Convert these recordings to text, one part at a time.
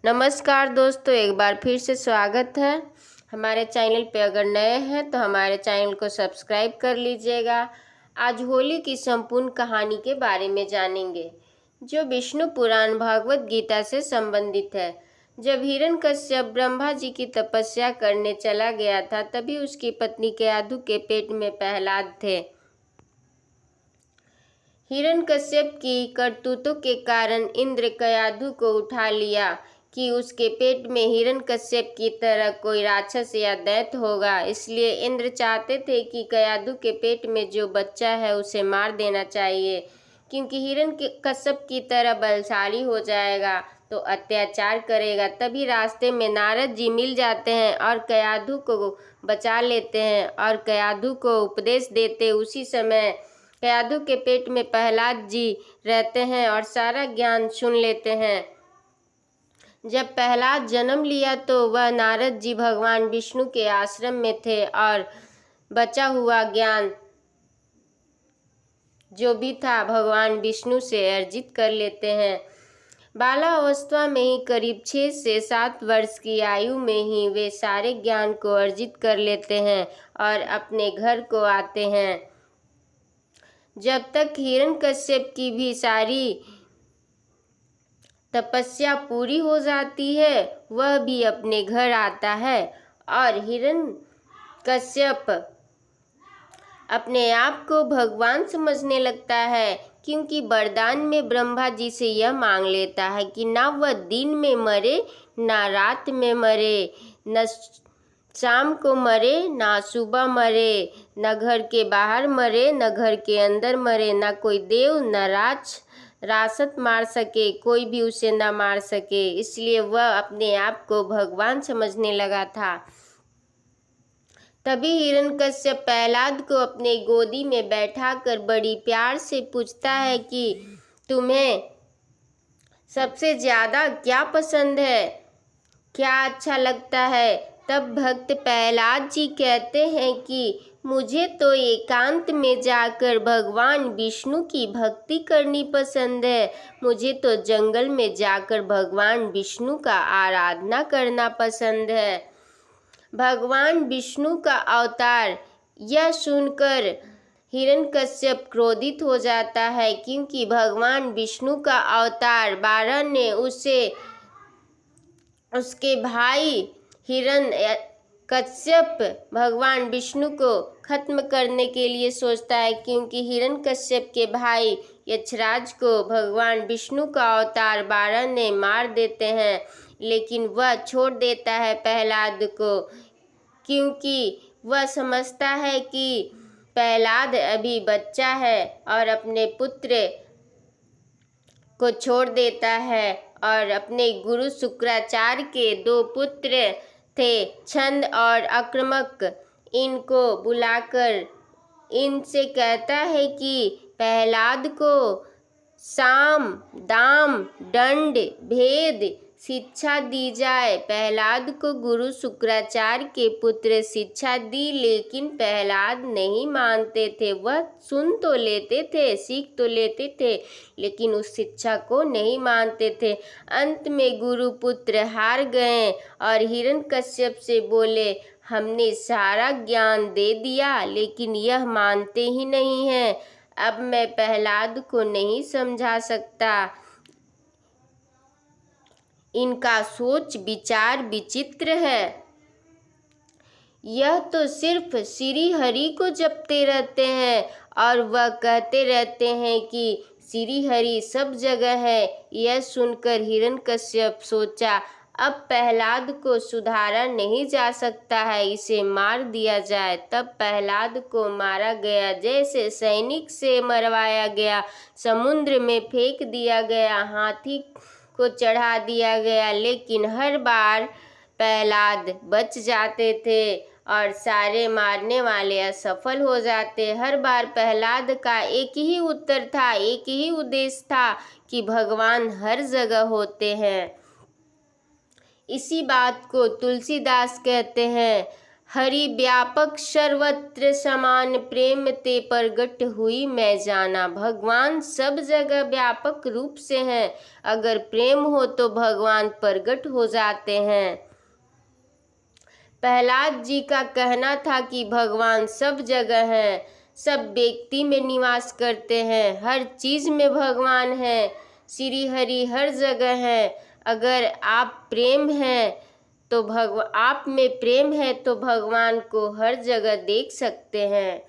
नमस्कार दोस्तों, एक बार फिर से स्वागत है हमारे चैनल पे। अगर नए हैं तो हमारे चैनल को सब्सक्राइब कर लीजिएगा। आज होली की संपूर्ण कहानी के बारे में जानेंगे, जो विष्णु पुराण भागवत गीता से संबंधित है। जब हिरण्यकश्यप ब्रह्मा जी की तपस्या करने चला गया था, तभी उसकी पत्नी कयाधु के पेट में प्रहलाद थे। हिरण्यकश्यप की करतूतों के कारण इंद्र कयाधु को उठा लिया कि उसके पेट में हिरण्यकश्यप की तरह कोई राक्षस या दैत्य होगा। इसलिए इंद्र चाहते थे कि कयाधु के पेट में जो बच्चा है उसे मार देना चाहिए, क्योंकि हिरण्यकश्यप की तरह बलशाली हो जाएगा तो अत्याचार करेगा। तभी रास्ते में नारद जी मिल जाते हैं और कयाधु को बचा लेते हैं और कयाधु को उपदेश देते। उसी समय कयाधु के पेट में प्रहलाद जी रहते हैं और सारा ज्ञान सुन लेते हैं। जब प्रहलाद जन्म लिया तो वह नारद जी भगवान विष्णु के आश्रम में थे और बचा हुआ ज्ञान जो भी था भगवान विष्णु से अर्जित कर लेते हैं। बालावस्था में ही करीब 6 से 7 वर्ष की आयु में ही वे सारे ज्ञान को अर्जित कर लेते हैं और अपने घर को आते हैं। जब तक हिरण्यकश्यप की भी सारी तपस्या पूरी हो जाती है, वह भी अपने घर आता है और हिरण्यकश्यप अपने आप को भगवान समझने लगता है, क्योंकि वरदान में ब्रह्मा जी से यह मांग लेता है कि ना वह दिन में मरे, ना रात में मरे, न शाम को मरे, ना सुबह मरे, न घर के बाहर मरे, न घर के अंदर मरे, ना कोई देव न राक्षस मार सके, कोई भी उसे न मार सके। इसलिए वह अपने आप को भगवान समझने लगा था। तभी हिरण्यकश्यप प्रहलाद को अपने गोदी में बैठाकर बड़ी प्यार से पूछता है कि तुम्हें सबसे ज़्यादा क्या पसंद है, क्या अच्छा लगता है। तब भक्त प्रहलाद जी कहते हैं कि मुझे तो एकांत में जाकर भगवान विष्णु की भक्ति करनी पसंद है। मुझे तो जंगल में जाकर भगवान विष्णु का आराधना करना पसंद है। भगवान विष्णु का अवतार यह सुनकर हिरण्यकश्यप क्रोधित हो जाता है, क्योंकि भगवान विष्णु का अवतार वाराह ने उसे उसके भाई हिरण्यकश्यप भगवान विष्णु को खत्म करने के लिए सोचता है, क्योंकि हिरण्यकश्यप के भाई यक्षराज को भगवान विष्णु का अवतार वाराह ने मार देते हैं। लेकिन वह छोड़ देता है प्रहलाद को, क्योंकि वह समझता है कि प्रहलाद अभी बच्चा है और अपने पुत्र को छोड़ देता है और अपने गुरु शुक्राचार्य के 2 पुत्र थे, छंद और आक्रमक, इनको बुलाकर इनसे कहता है कि प्रहलाद को साम दाम दंड भेद शिक्षा दी जाए। प्रहलाद को गुरु शुक्राचार्य के पुत्र शिक्षा दी, लेकिन प्रहलाद नहीं मानते थे। वह सुन तो लेते थे, सीख तो लेते थे, लेकिन उस शिक्षा को नहीं मानते थे। अंत में गुरु पुत्र हार गए और हिरण्यकश्यप से बोले, हमने सारा ज्ञान दे दिया, लेकिन यह मानते ही नहीं हैं। अब मैं प्रहलाद को नहीं समझा सकता। इनका सोच विचार विचित्र है। यह तो सिर्फ श्री हरि को जपते रहते हैं और वह कहते रहते हैं कि श्री हरि सब जगह है। यह सुनकर हिरण्यकश्यप सोचा, अब प्रहलाद को सुधारा नहीं जा सकता है, इसे मार दिया जाए। तब प्रहलाद को मारा गया, जैसे सैनिक से मरवाया गया, समुद्र में फेंक दिया गया, हाथी को चढ़ा दिया गया। लेकिन हर बार प्रहलाद बच जाते थे और सारे मारने वाले असफल हो जाते। हर बार प्रहलाद का एक ही उत्तर था, एक ही उद्देश्य था कि भगवान हर जगह होते हैं। इसी बात को तुलसीदास कहते हैं, हरि व्यापक सर्वत्र समान, प्रेम ते प्रगट हुई मैं जाना। भगवान सब जगह व्यापक रूप से हैं, अगर प्रेम हो तो भगवान प्रगट हो जाते हैं। प्रहलाद जी का कहना था कि भगवान सब जगह हैं, सब व्यक्ति में निवास करते हैं, हर चीज में भगवान है। श्री हरि हर जगह है। अगर आप में प्रेम है तो भगवान को हर जगह देख सकते हैं।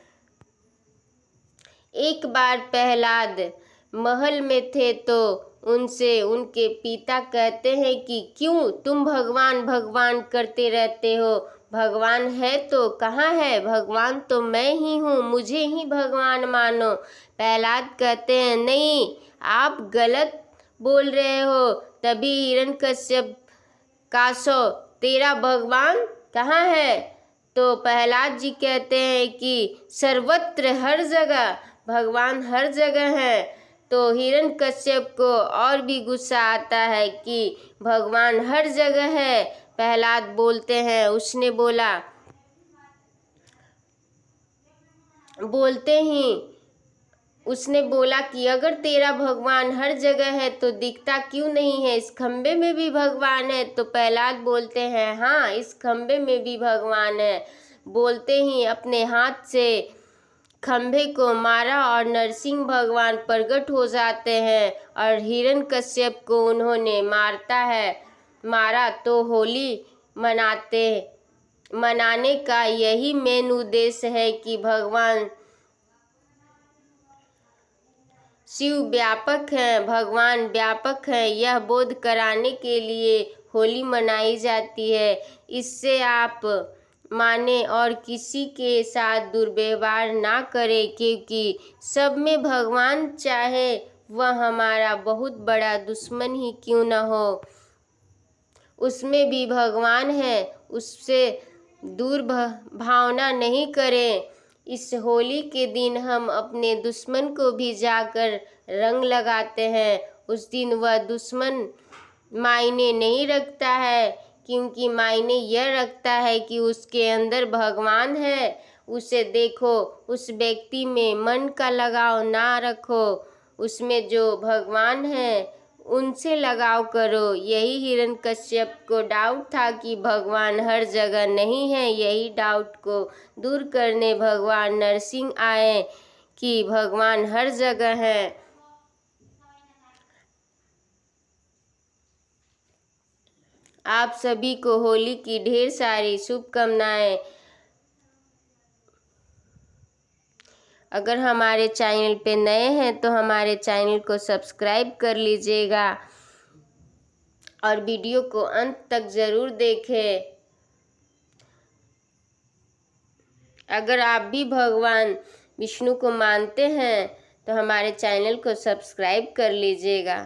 एक बार प्रहलाद महल में थे तो उनसे उनके पिता कहते हैं कि क्यों तुम भगवान भगवान करते रहते हो, भगवान है तो कहाँ है, भगवान तो मैं ही हूँ, मुझे ही भगवान मानो। प्रहलाद कहते हैं नहीं, आप गलत बोल रहे हो। तभी हिरण्यकश्यप कासो तेरा भगवान कहाँ है? तो प्रहलाद जी कहते हैं कि सर्वत्र हर जगह भगवान हर जगह है। तो हिरण्यकश्यप को और भी गुस्सा आता है कि भगवान हर जगह है। प्रहलाद बोलते हैं, उसने बोला कि अगर तेरा भगवान हर जगह है तो दिखता क्यों नहीं है, इस खंबे में भी भगवान है। तो प्रहलाद बोलते हैं हाँ, इस खंबे में भी भगवान है। बोलते ही अपने हाथ से खंभे को मारा और नरसिंह भगवान प्रकट हो जाते हैं और हिरण्यकश्यप को उन्होंने मारा। तो होली मनाने का यही मेन उद्देश्य है कि भगवान शिव व्यापक हैं, भगवान व्यापक हैं, यह बोध कराने के लिए होली मनाई जाती है। इससे आप माने और किसी के साथ दुर्व्यवहार ना करें, क्योंकि सब में भगवान, चाहे वह हमारा बहुत बड़ा दुश्मन ही क्यों न हो, उसमें भी भगवान है, उससे दुर्भावना नहीं करें। इस होली के दिन हम अपने दुश्मन को भी जाकर रंग लगाते हैं। उस दिन वह दुश्मन मायने नहीं रखता है, क्योंकि मायने यह रखता है कि उसके अंदर भगवान है। उसे देखो, उस व्यक्ति में मन का लगाव ना रखो, उसमें जो भगवान है उनसे लगाव करो। यही हिरण्यकश्यप को डाउट था कि भगवान हर जगह नहीं है। यही डाउट को दूर करने भगवान नरसिंह आए कि भगवान हर जगह है। आप सभी को होली की ढेर सारी शुभकामनाएं। अगर हमारे चैनल पे नए हैं तो हमारे चैनल को सब्सक्राइब कर लीजिएगा और वीडियो को अंत तक ज़रूर देखें। अगर आप भी भगवान विष्णु को मानते हैं तो हमारे चैनल को सब्सक्राइब कर लीजिएगा।